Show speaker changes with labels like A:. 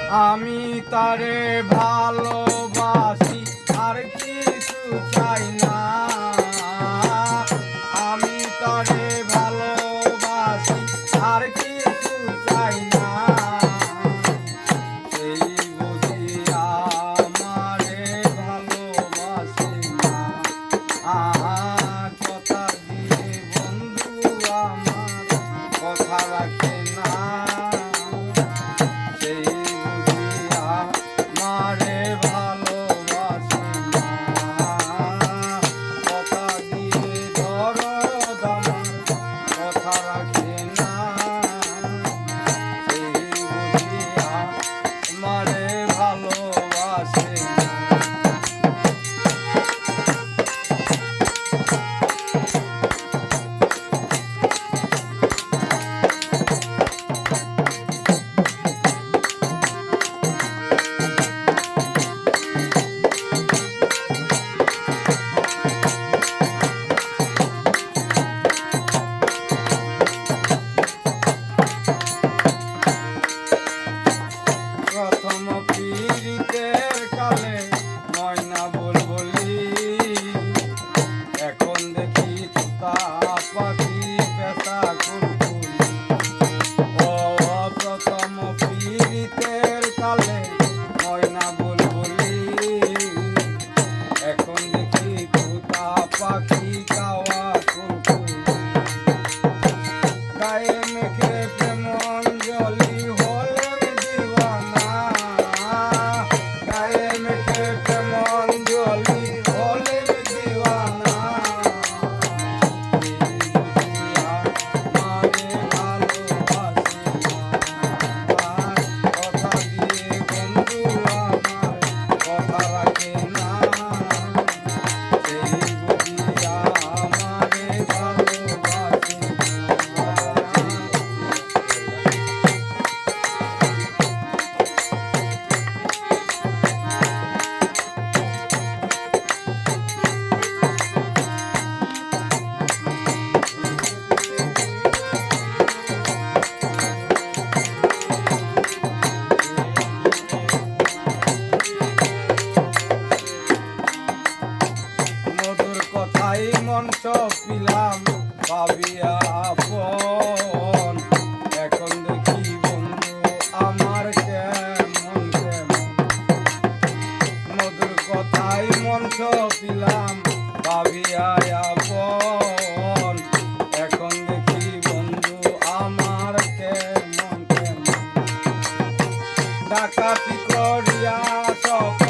A: আমি তারে ভালোবাসি আর কিছু চাই না। আমি তারে ভালোবাসি আর কিছু চাই না। এই বুঝি আমারে ভালোবাসে না। কথা দিয়ে বন্ধু আমার কথা রাখে না। মারে ভালোবাসে না। কথা দিয়ে দরদ আমার কথা রাখে না। সেই বুঝিয়া মারে ভালোবাসে না। প্রথম পীড়িতের কালে ময়না বুলবুলি, এখন দেখি তোতা পাখি পেশা কুলকুলি। ও প্রথম পীড়িতের কালে ময়না বুলবুলি, এখন দেখি তোতা পাখি কাওয়া কুলকুলি। গায়ে মেখে প্রেম অঞ্জলি মঞ্চ পিলাম ভাবিয়া আপন, এখন দেখি বন্ধু আমার কেমন কেমন। মধুর কথাই মঞ্চ পিলাম ভাবিয়া আপন, এখন দেখি বন্ধু আমার কেমন কেমন। ডাকাতি করিয়া সব